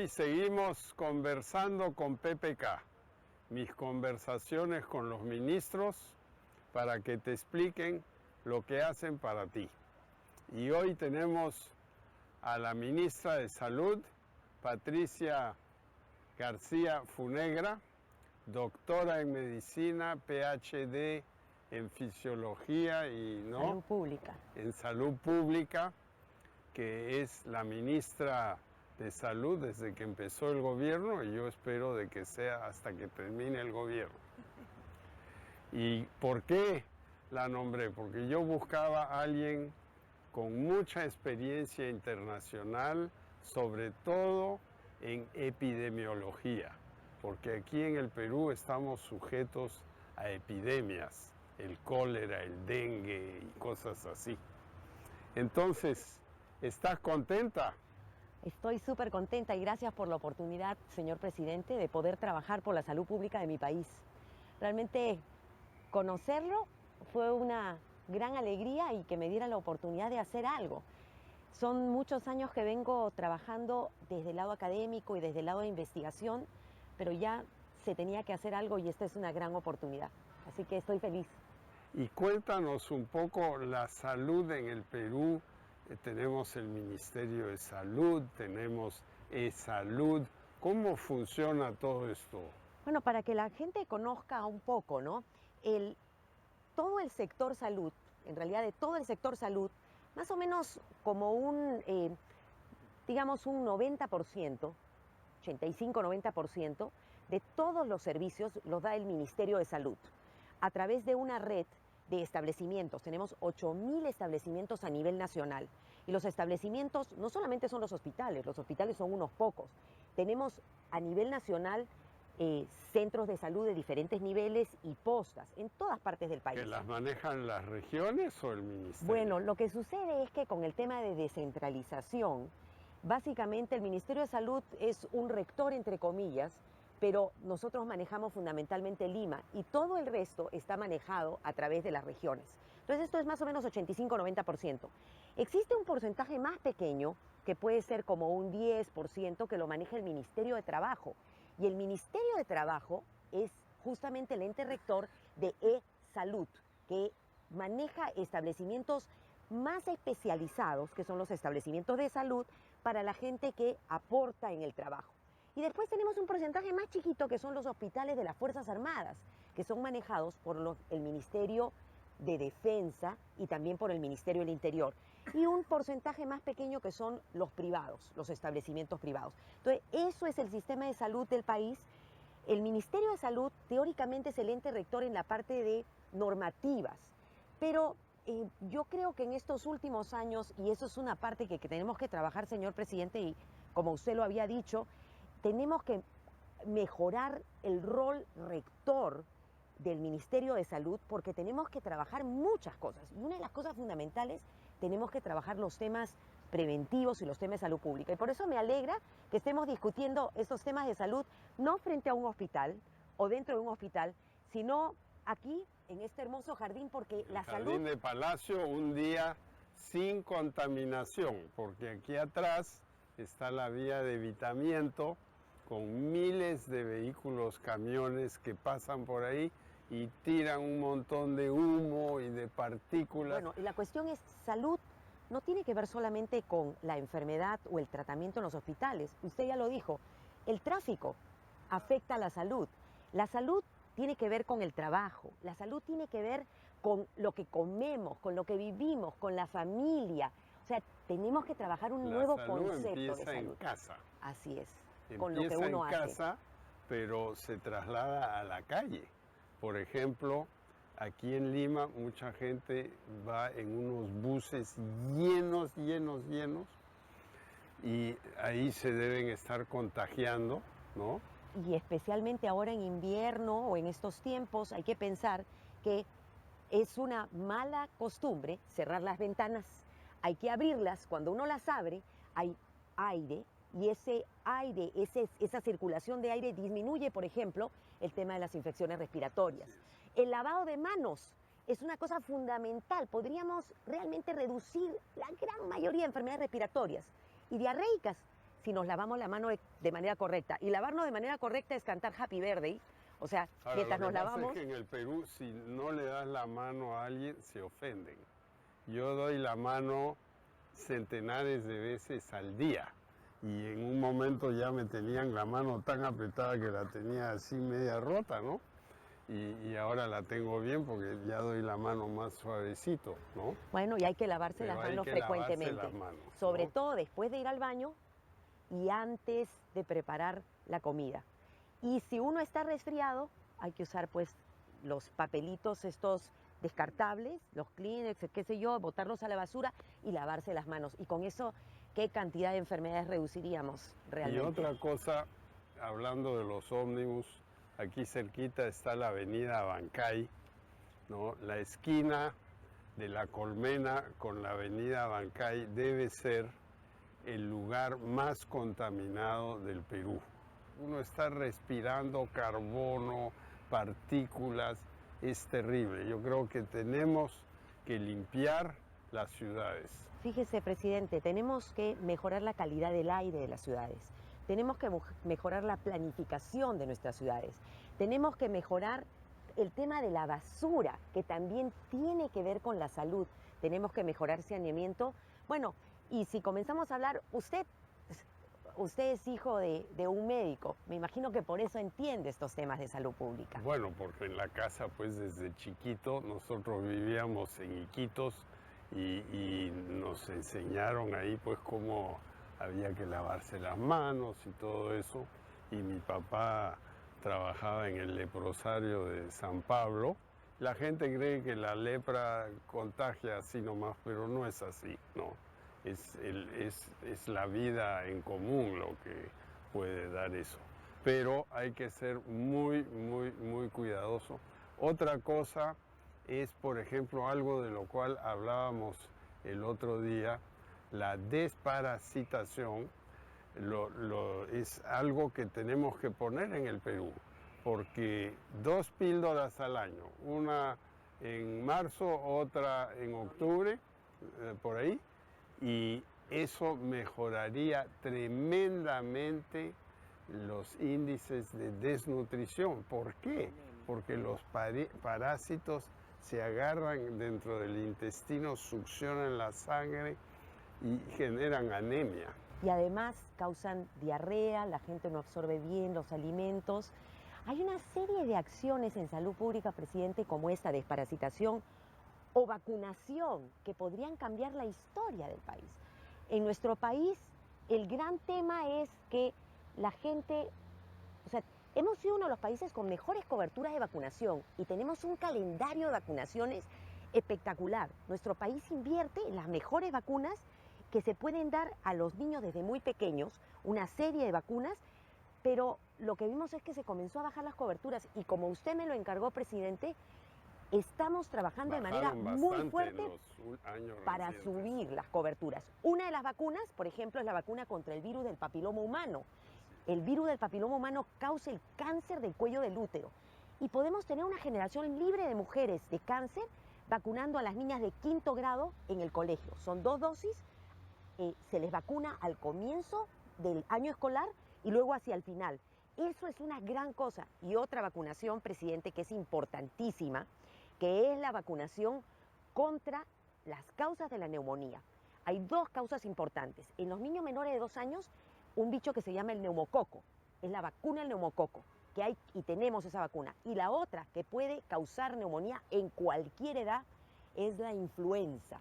Hoy seguimos conversando con PPK, mis conversaciones con los ministros para que te expliquen lo que hacen para ti. Y hoy tenemos a la ministra de Salud, Patricia García Funegra, doctora en medicina, PhD en fisiología y Salud pública. En salud pública, que es la ministra de Salud desde que empezó el gobierno, y yo espero de que sea hasta que termine el gobierno. ¿Y por qué la nombré? Porque yo buscaba a alguien con mucha experiencia internacional, sobre todo en epidemiología, porque aquí en el Perú estamos sujetos a epidemias, el cólera, el dengue y cosas así. Entonces, ¿estás contenta? Estoy súper contenta y gracias por la oportunidad, señor presidente, de poder trabajar por la salud pública de mi país. Realmente conocerlo fue una gran alegría y que me diera la oportunidad de hacer algo. Son muchos años que vengo trabajando desde el lado académico y desde el lado de investigación, pero ya se tenía que hacer algo y esta es una gran oportunidad. Así que estoy feliz. Y cuéntanos un poco la salud en el Perú. Tenemos el Ministerio de Salud, tenemos eSalud. ¿Cómo funciona todo esto? Bueno, para que la gente conozca un poco, ¿no? Todo el sector salud, en realidad de todo el sector salud, más o menos como digamos un 90%, 85-90% de todos los servicios los da el Ministerio de Salud a través de una red de establecimientos. Tenemos 8.000 establecimientos a nivel nacional. Y los establecimientos no solamente son los hospitales son unos pocos. Tenemos a nivel nacional centros de salud de diferentes niveles y postas en todas partes del país. ¿Que las manejan las regiones o el ministerio? Bueno, lo que sucede es que con el tema de descentralización, básicamente el Ministerio de Salud es un rector, entre comillas, pero nosotros manejamos fundamentalmente Lima y todo el resto está manejado a través de las regiones. Entonces esto es más o menos 85-90%. Existe un porcentaje más pequeño que puede ser como un 10% que lo maneja el Ministerio de Trabajo. Y el Ministerio de Trabajo es justamente el ente rector de eSalud, que maneja establecimientos más especializados, que son los establecimientos de salud, para la gente que aporta en el trabajo. Y después tenemos un porcentaje más chiquito que son los hospitales de las Fuerzas Armadas, que son manejados por el Ministerio de Defensa y también por el Ministerio del Interior. Y un porcentaje más pequeño que son los privados, los establecimientos privados. Entonces, eso es el sistema de salud del país. El Ministerio de Salud teóricamente es el ente rector en la parte de normativas, pero yo creo que en estos últimos años, y eso es una parte que tenemos que trabajar, señor presidente, y como usted lo había dicho, tenemos que mejorar el rol rector del Ministerio de Salud porque tenemos que trabajar muchas cosas. Y una de las cosas fundamentales, tenemos que trabajar los temas preventivos y los temas de salud pública. Y por eso me alegra que estemos discutiendo estos temas de salud no frente a un hospital o dentro de un hospital, sino aquí en este hermoso jardín, porque la salud... Jardín de Palacio, un día sin contaminación, porque aquí atrás está la vía de evitamiento con miles de vehículos, camiones que pasan por ahí y tiran un montón de humo y de partículas. Bueno, y la cuestión es, salud no tiene que ver solamente con la enfermedad o el tratamiento en los hospitales. Usted ya lo dijo, el tráfico afecta a la salud. La salud tiene que ver con el trabajo, la salud tiene que ver con lo que comemos, con lo que vivimos, con la familia. O sea, tenemos que trabajar un nuevo concepto de salud. Empieza en casa. Así es, con lo que uno hace. Empieza en casa, pero se traslada a la calle. Por ejemplo, aquí en Lima mucha gente va en unos buses llenos, y ahí se deben estar contagiando, ¿no? Y especialmente ahora en invierno o en estos tiempos hay que pensar que es una mala costumbre cerrar las ventanas. Hay que abrirlas. Cuando uno las abre hay aire y ese aire, esa circulación de aire disminuye, por ejemplo, el tema de las infecciones respiratorias. El lavado de manos es una cosa fundamental. Podríamos realmente reducir la gran mayoría de enfermedades respiratorias y diarreicas si nos lavamos la mano de manera correcta. Y lavarnos de manera correcta es cantar Happy Birthday. O sea, Ahora, mientras lo nos que pasa lavamos... es que en el Perú, si no le das la mano a alguien, se ofenden. Yo doy la mano centenares de veces al día. Y en un momento ya me tenían la mano tan apretada que la tenía así media rota, ¿no? Y ahora la tengo bien porque ya doy la mano más suavecito, ¿no? Bueno, y hay que lavarse Pero las hay manos que lavarse frecuentemente. las manos, Sobre ¿no? todo después de ir al baño y antes de preparar la comida. Y si uno está resfriado, hay que usar pues los papelitos estos descartables, los Kleenex, qué sé yo, botarlos a la basura y lavarse las manos. Y con eso, ¿qué cantidad de enfermedades reduciríamos realmente? Y otra cosa, hablando de los ómnibus, aquí cerquita está la avenida Abancay, ¿no? La esquina de la Colmena con la avenida Abancay debe ser el lugar más contaminado del Perú. Uno está respirando carbono, partículas, es terrible. Yo creo que tenemos que limpiar las ciudades. Fíjese, presidente, tenemos que mejorar la calidad del aire de las ciudades. Tenemos que mejorar la planificación de nuestras ciudades. Tenemos que mejorar el tema de la basura, que también tiene que ver con la salud. Tenemos que mejorar saneamiento. Bueno, y si comenzamos a hablar, usted es hijo de un médico. Me imagino que por eso entiende estos temas de salud pública. Bueno, porque en la casa, pues desde chiquito, nosotros vivíamos en Iquitos y nos enseñaron ahí, pues, cómo había que lavarse las manos y todo eso. Y mi papá trabajaba en el leprosario de San Pablo. La gente cree que la lepra contagia así nomás, pero no es así, no. Es la vida en común lo que puede dar eso. Pero hay que ser muy, muy, muy cuidadoso. Otra cosa es, por ejemplo, algo de lo cual hablábamos el otro día, la desparasitación. Es algo que tenemos que poner en el Perú, porque 2 píldoras al año, una en marzo, otra en octubre, por ahí, y eso mejoraría tremendamente los índices de desnutrición. ¿Por qué? Porque los parásitos se agarran dentro del intestino, succionan la sangre y generan anemia. Y además causan diarrea, la gente no absorbe bien los alimentos. Hay una serie de acciones en salud pública, presidente, como esta desparasitación o vacunación, que podrían cambiar la historia del país. En nuestro país, el gran tema es que la gente, o sea, hemos sido uno de los países con mejores coberturas de vacunación y tenemos un calendario de vacunaciones espectacular. Nuestro país invierte en las mejores vacunas que se pueden dar a los niños desde muy pequeños, una serie de vacunas, pero lo que vimos es que se comenzó a bajar las coberturas y como usted me lo encargó, presidente, estamos trabajando de manera muy fuerte para subir las coberturas. Una de las vacunas, por ejemplo, es la vacuna contra el virus del papiloma humano. El virus del papiloma humano causa el cáncer del cuello del útero y podemos tener una generación libre de mujeres de cáncer vacunando a las niñas de 5º grado en el colegio. Son 2 dosis. Se les vacuna al comienzo del año escolar y luego hacia el final. Eso es una gran cosa. Y otra vacunación, presidente, que es importantísima, que es la vacunación contra las causas de la neumonía. Hay 2 causas importantes. En los niños menores de 2 años, un bicho que se llama el neumococo. Es la vacuna del neumococo, que hay y tenemos esa vacuna. Y la otra que puede causar neumonía en cualquier edad es la influenza.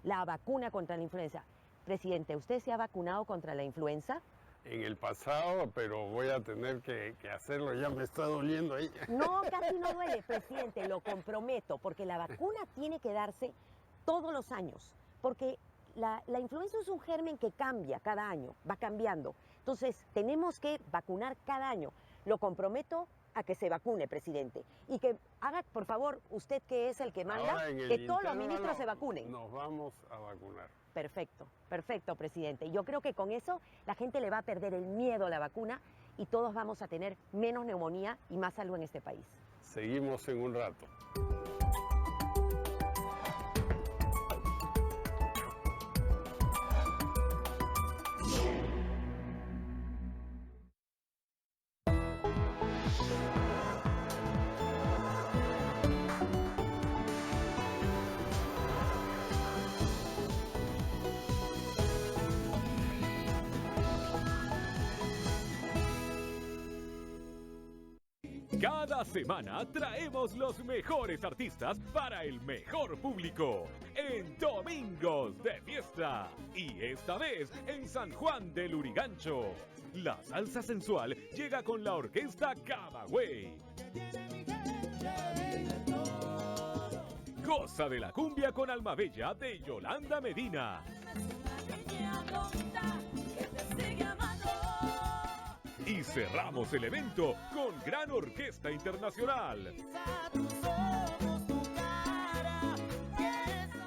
La vacuna contra la influenza. Presidente, ¿usted se ha vacunado contra la influenza? En el pasado, pero voy a tener que hacerlo, ya me está doliendo ahí. No, casi no duele, presidente, lo comprometo, porque la vacuna tiene que darse todos los años, porque la influenza es un germen que cambia cada año, va cambiando. Entonces, tenemos que vacunar cada año. Lo comprometo a que se vacune, presidente, y que haga, por favor, usted que es el que manda, que todos los ministros se vacunen. Nos vamos a vacunar. Perfecto, perfecto, presidente. Yo creo que con eso la gente le va a perder el miedo a la vacuna y todos vamos a tener menos neumonía y más salud en este país. Seguimos en un rato. Cada semana traemos los mejores artistas para el mejor público en Domingos de Fiesta. Y esta vez en San Juan del Lurigancho. La salsa sensual llega con la orquesta Camagüey. Goza de la cumbia con Alma Bella de Yolanda Medina. Y cerramos el evento con Gran Orquesta Internacional.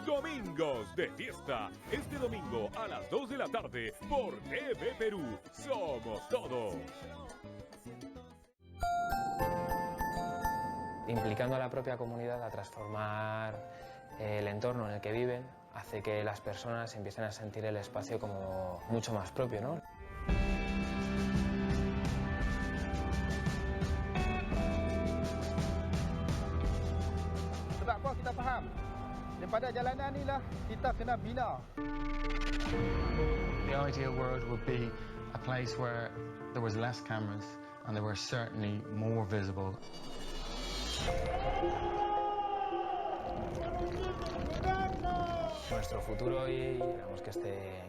Domingos de Fiesta. Este domingo a las 2 de la tarde por TV Perú. Somos todos. Implicando a la propia comunidad a transformar el entorno en el que viven hace que las personas empiecen a sentir el espacio como mucho más propio, ¿no? Sebab apa kita faham? Daripada jalanan ni lah kita kena bina. The ideal world would be a place where there was less cameras and they were certainly more visible. Nuestro futuro hoy, esperamos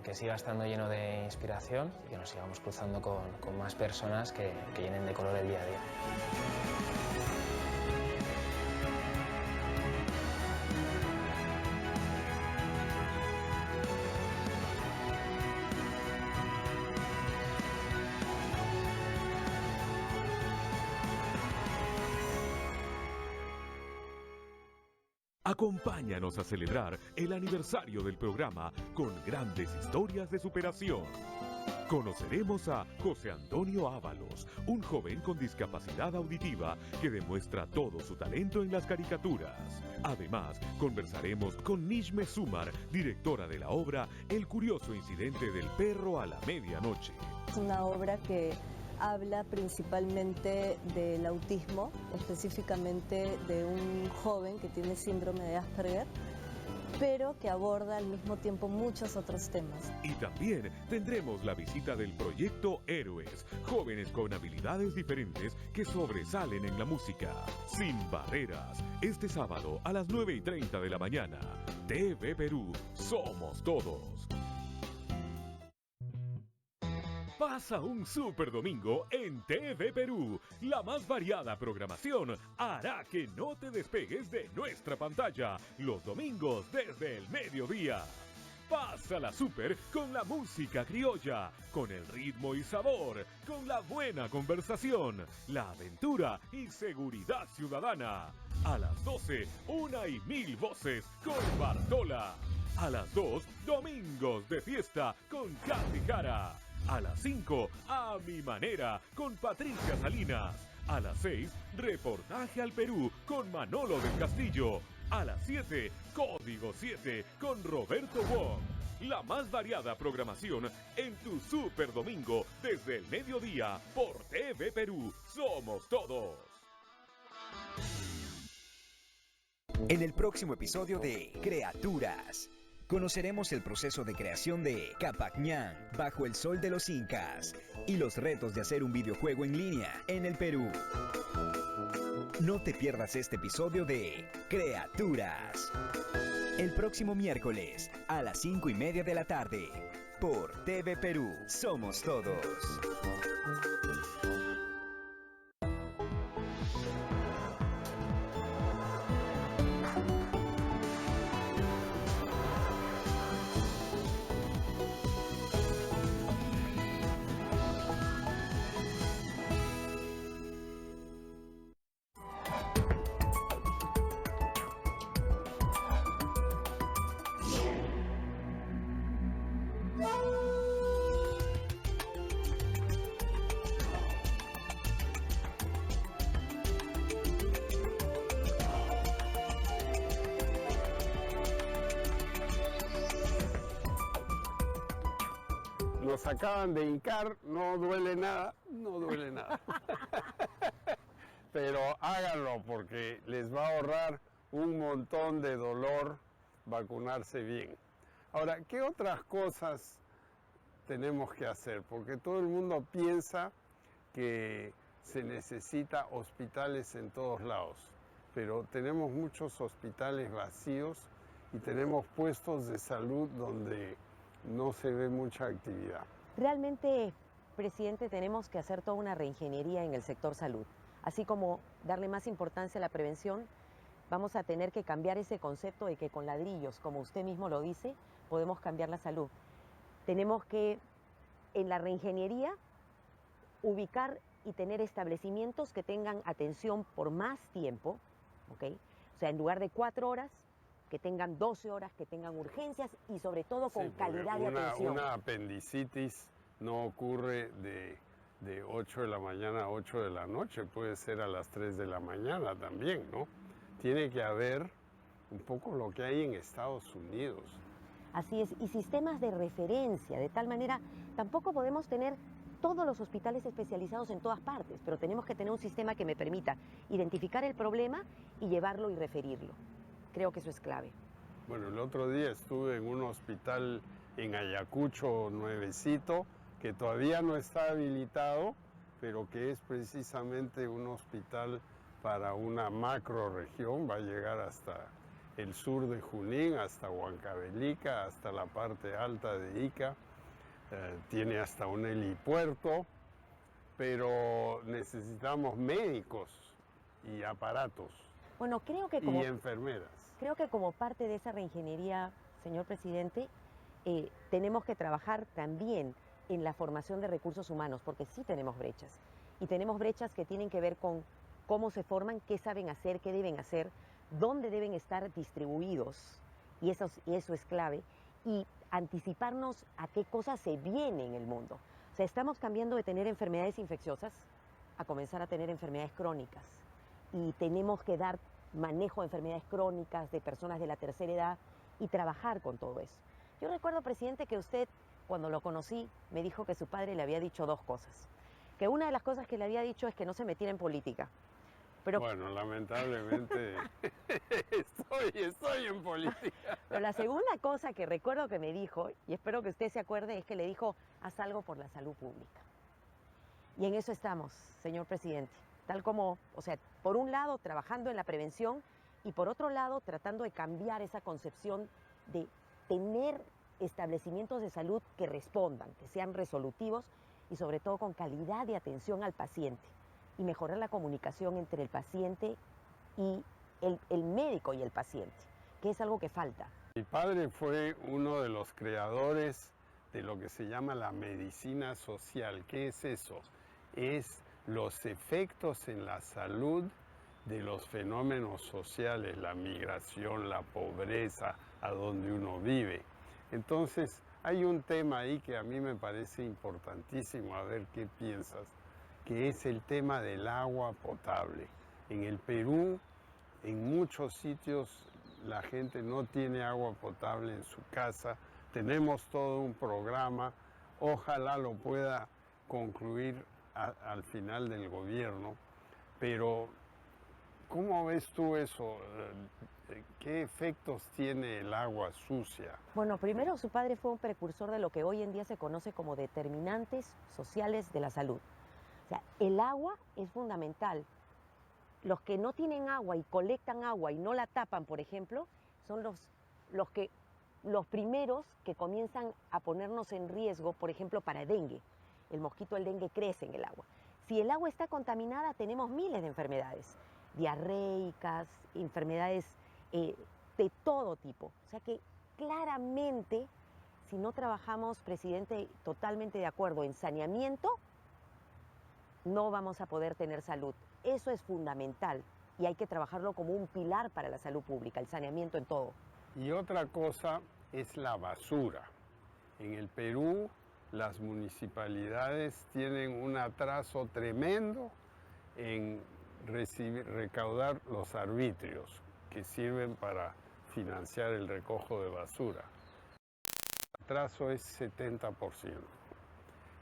que siga estando lleno de inspiración y que nos sigamos cruzando con más personas que llenen de color el día a día. Acompáñanos a celebrar el aniversario del programa con grandes historias de superación. Conoceremos a José Antonio Ábalos, un joven con discapacidad auditiva que demuestra todo su talento en las caricaturas. Además, conversaremos con Nishme Sumar, directora de la obra El curioso incidente del perro a la medianoche. Es una obra que habla principalmente del autismo, específicamente de un joven que tiene síndrome de Asperger, pero que aborda al mismo tiempo muchos otros temas. Y también tendremos la visita del proyecto Héroes, jóvenes con habilidades diferentes que sobresalen en la música. Sin barreras, este sábado a las 9:30 de la mañana. TV Perú, somos todos. Pasa un super domingo en TV Perú. La más variada programación hará que no te despegues de nuestra pantalla los domingos desde el mediodía. Pásala super con la música criolla, con el ritmo y sabor, con la buena conversación, la aventura y seguridad ciudadana. A las 12, 1:1000 voces con Bartola. A las 2, Domingos de Fiesta con Katy Jara. A las 5, A Mi Manera, con Patricia Salinas. A las 6, Reportaje al Perú, con Manolo del Castillo. A las 7, Código 7, con Roberto Wong. La más variada programación en tu Super Domingo, desde el mediodía, por TV Perú. Somos todos. En el próximo episodio de Creaturas, conoceremos el proceso de creación de Capac Ñan, Bajo el Sol de los Incas, y los retos de hacer un videojuego en línea en el Perú. No te pierdas este episodio de Creaturas. El próximo miércoles a las 5:30 de la tarde, por TV Perú. Somos todos. Nos acaban de hincar, no duele nada, no duele nada. Pero háganlo porque les va a ahorrar un montón de dolor vacunarse bien. Ahora, ¿qué otras cosas tenemos que hacer? Porque todo el mundo piensa que se necesita hospitales en todos lados, pero tenemos muchos hospitales vacíos y tenemos puestos de salud donde no se ve mucha actividad. Realmente, presidente, tenemos que hacer toda una reingeniería en el sector salud. Así como darle más importancia a la prevención, vamos a tener que cambiar ese concepto de que con ladrillos, como usted mismo lo dice, podemos cambiar la salud. Tenemos que, en la reingeniería, ubicar y tener establecimientos que tengan atención por más tiempo, ¿ok? O sea, en lugar de 4 horas, que tengan 12 horas, que tengan urgencias y sobre todo con calidad de atención. Una apendicitis no ocurre de 8 de la mañana a 8 de la noche, puede ser a las 3 de la mañana también, ¿no? Tiene que haber un poco lo que hay en Estados Unidos. Así es, y sistemas de referencia, de tal manera, tampoco podemos tener todos los hospitales especializados en todas partes, pero tenemos que tener un sistema que me permita identificar el problema y llevarlo y referirlo. Creo que eso es clave. Bueno, el otro día estuve en un hospital en Ayacucho, nuevecito, que todavía no está habilitado, pero que es precisamente un hospital para una macro región, va a llegar hasta el sur de Junín, hasta Huancavelica, hasta la parte alta de Ica, tiene hasta un helipuerto, pero necesitamos médicos y aparatos. Bueno, creo que y enfermeras. Creo que como parte de esa reingeniería, señor presidente, tenemos que trabajar también en la formación de recursos humanos, porque sí tenemos brechas. Y tenemos brechas que tienen que ver con cómo se forman, qué saben hacer, qué deben hacer, dónde deben estar distribuidos, y eso es clave, y anticiparnos a qué cosas se viene en el mundo. O sea, estamos cambiando de tener enfermedades infecciosas a comenzar a tener enfermedades crónicas, y tenemos que dar manejo de enfermedades crónicas de personas de la tercera edad y trabajar con todo eso. Yo recuerdo, presidente, que usted, cuando lo conocí, me dijo que su padre le había dicho 2 cosas. Que una de las cosas que le había dicho es que no se metiera en política. Pero, bueno, lamentablemente estoy en política. Pero la segunda cosa que recuerdo que me dijo, y espero que usted se acuerde, es que le dijo, haz algo por la salud pública. Y en eso estamos, señor presidente. Tal como, o sea, por un lado trabajando en la prevención y por otro lado tratando de cambiar esa concepción de tener establecimientos de salud que respondan, que sean resolutivos y sobre todo con calidad de atención al paciente y mejorar la comunicación entre el paciente y el médico y el paciente, que es algo que falta. Mi padre fue uno de los creadores de lo que se llama la medicina social. ¿Qué es eso? Es los efectos en la salud de los fenómenos sociales, la migración, la pobreza, a donde uno vive. Entonces, hay un tema ahí que a mí me parece importantísimo, a ver qué piensas, que es el tema del agua potable. En el Perú, en muchos sitios, la gente no tiene agua potable en su casa. Tenemos todo un programa, ojalá lo pueda concluir al final del gobierno, pero ¿cómo ves tú eso? ¿Qué efectos tiene el agua sucia? Bueno, primero su padre fue un precursor de lo que hoy en día se conoce como determinantes sociales de la salud. O sea, el agua es fundamental. Los que no tienen agua y colectan agua y no la tapan, por ejemplo, son los primeros que comienzan a ponernos en riesgo, por ejemplo, para dengue. El mosquito del dengue crece en el agua. Si el agua está contaminada, tenemos miles de enfermedades, diarreicas, enfermedades de todo tipo. O sea que claramente, si no trabajamos, presidente, totalmente de acuerdo, en saneamiento, no vamos a poder tener salud. Eso es fundamental y hay que trabajarlo como un pilar para la salud pública, el saneamiento en todo. Y otra cosa es la basura. En el Perú, las municipalidades tienen un atraso tremendo en recaudar los arbitrios que sirven para financiar el recojo de basura. El atraso es 70%.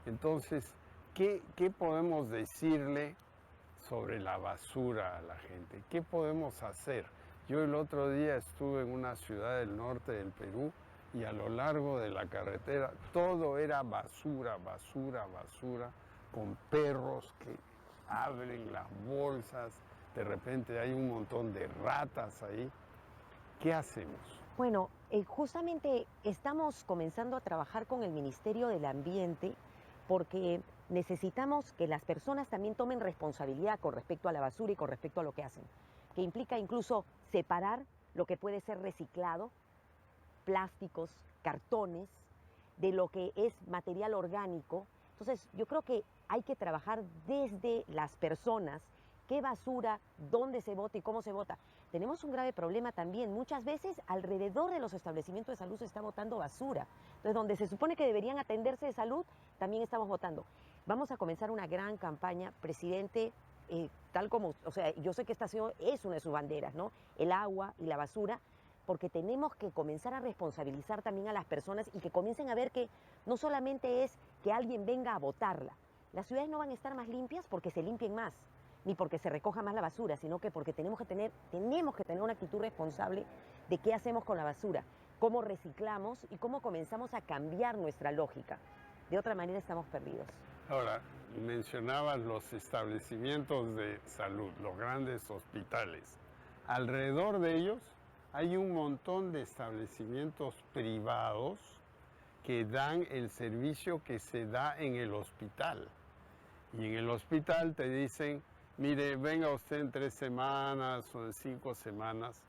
Entonces, ¿qué podemos decirle sobre la basura a la gente? ¿Qué podemos hacer? Yo el otro día estuve en una ciudad del norte del Perú y a lo largo de la carretera todo era basura, basura, basura, con perros que abren las bolsas, de repente hay un montón de ratas ahí. ¿Qué hacemos? Bueno, justamente estamos comenzando a trabajar con el Ministerio del Ambiente porque necesitamos que las personas también tomen responsabilidad con respecto a la basura y con respecto a lo que hacen, que implica incluso separar lo que puede ser reciclado, plásticos, cartones, de lo que es material orgánico. Entonces, yo creo que hay que trabajar desde las personas, qué basura, dónde se bota y cómo se bota. Tenemos un grave problema también. Muchas veces alrededor de los establecimientos de salud se está botando basura. Entonces, donde se supone que deberían atenderse de salud, también estamos botando. Vamos a comenzar una gran campaña, presidente, tal como, o sea, yo sé que esta es una de sus banderas, ¿no? El agua y la basura, porque tenemos que comenzar a responsabilizar también a las personas y que comiencen a ver que no solamente es que alguien venga a botarla. Las ciudades no van a estar más limpias porque se limpien más, ni porque se recoja más la basura, sino que porque tenemos que tener una actitud responsable de qué hacemos con la basura, cómo reciclamos y cómo comenzamos a cambiar nuestra lógica. De otra manera estamos perdidos. Ahora, mencionabas los establecimientos de salud, los grandes hospitales. Alrededor de ellos hay un montón de establecimientos privados que dan el servicio que se da en el hospital. Y en el hospital te dicen, mire, venga usted en 3 semanas o en 5 semanas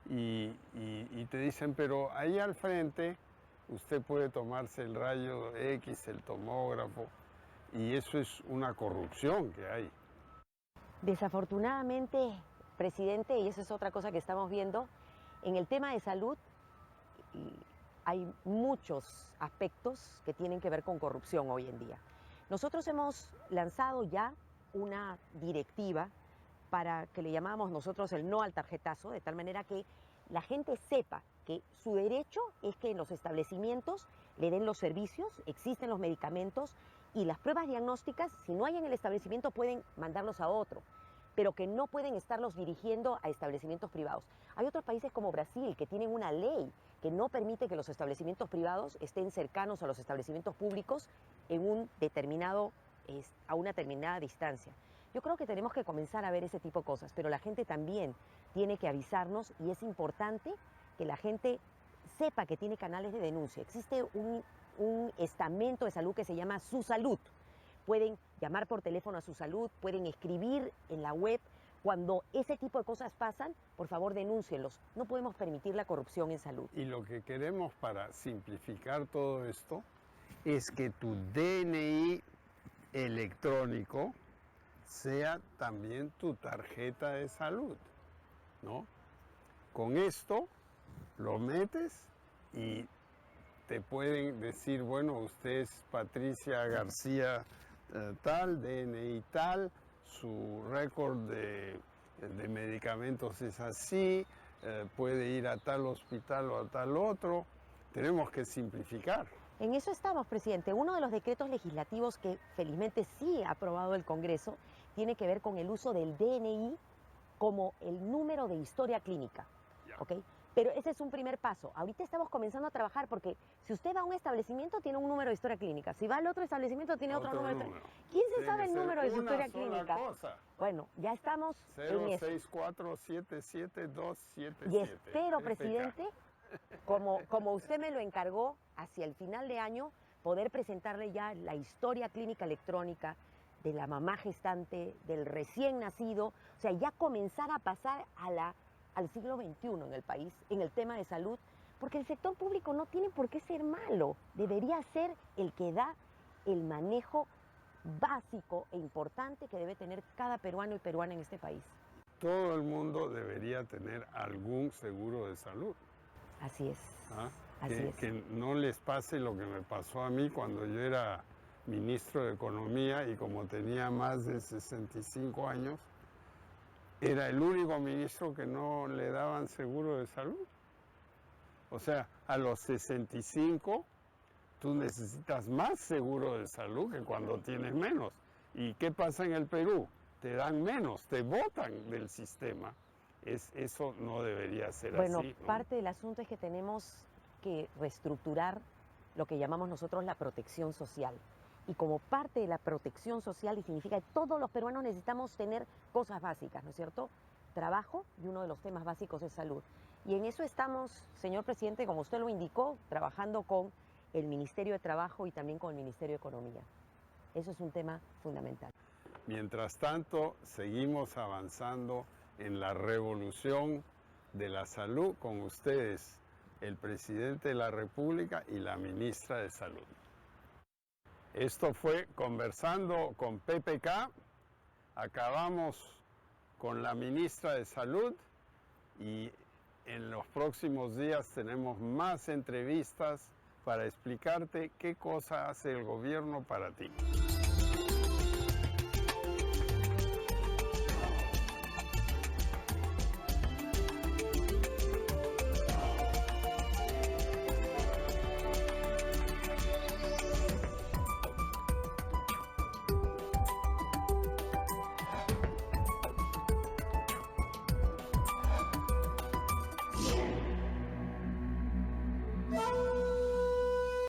y te dicen, pero ahí al frente usted puede tomarse el rayo X, el tomógrafo, y eso es una corrupción que hay. Desafortunadamente, presidente, y esa es otra cosa que estamos viendo, en el tema de salud hay muchos aspectos que tienen que ver con corrupción hoy en día. Nosotros hemos lanzado ya una directiva para que le llamamos nosotros el no al tarjetazo, de tal manera que la gente sepa que su derecho es que en los establecimientos le den los servicios, existen los medicamentos y las pruebas diagnósticas, si no hay en el establecimiento, pueden mandarlos a otro, pero que no pueden estarlos dirigiendo a establecimientos privados. Hay otros países como Brasil que tienen una ley que no permite que los establecimientos privados estén cercanos a los establecimientos públicos en a una determinada distancia. Yo creo que tenemos que comenzar a ver ese tipo de cosas, pero la gente también tiene que avisarnos y es importante que la gente sepa que tiene canales de denuncia. Existe un estamento de salud que se llama Su Salud. Pueden llamar por teléfono a Su Salud, pueden escribir en la web. Cuando ese tipo de cosas pasan, por favor denúncienlos. No podemos permitir la corrupción en salud. Y lo que queremos para simplificar todo esto es que tu DNI electrónico sea también tu tarjeta de salud, ¿no? Con esto lo metes y te pueden decir, bueno, usted es Patricia García tal, DNI tal, su récord de medicamentos es así, puede ir a tal hospital o a tal otro. Tenemos que simplificar. En eso estamos, presidente. Uno de los decretos legislativos que felizmente sí ha aprobado el Congreso tiene que ver con el uso del DNI como el número de historia clínica, ¿ok? Pero ese es un primer paso. Ahorita estamos comenzando a trabajar porque si usted va a un establecimiento tiene un número de historia clínica. Si va al otro establecimiento tiene otro número. ¿Quién se sabe el número de su historia clínica? Bueno, ya estamos en eso. 064772777. Y espero, presidente, como usted me lo encargó, hacia el final de año, poder presentarle ya la historia clínica electrónica de la mamá gestante, del recién nacido, o sea, ya comenzar a pasar al siglo XXI en el país, en el tema de salud, porque el sector público no tiene por qué ser malo, debería ser el que da el manejo básico e importante que debe tener cada peruano y peruana en este país. Todo el mundo debería tener algún seguro de salud. Así es. ¿Ah? Así es. Que no les pase lo que me pasó a mí cuando yo era ministro de Economía y como tenía más de 65 años, era el único ministro que no le daban seguro de salud. O sea, a los 65 tú necesitas más seguro de salud que cuando tienes menos. ¿Y qué pasa en el Perú? Te dan menos, te botan del sistema. Eso no debería ser así. Bueno, ¿no? parte del asunto es que tenemos que reestructurar lo que llamamos nosotros la protección social. y como parte de la protección social, y significa que todos los peruanos necesitamos tener cosas básicas, ¿no es cierto? Trabajo, y uno de los temas básicos es salud. Y en eso estamos, señor presidente, como usted lo indicó, trabajando con el Ministerio de Trabajo y también con el Ministerio de Economía. Eso es un tema fundamental. Mientras tanto, seguimos avanzando en la revolución de la salud con ustedes, el presidente de la República y la ministra de Salud. Esto fue Conversando con PPK. Acabamos con la ministra de Salud y en los próximos días tenemos más entrevistas para explicarte qué cosa hace el gobierno para ti.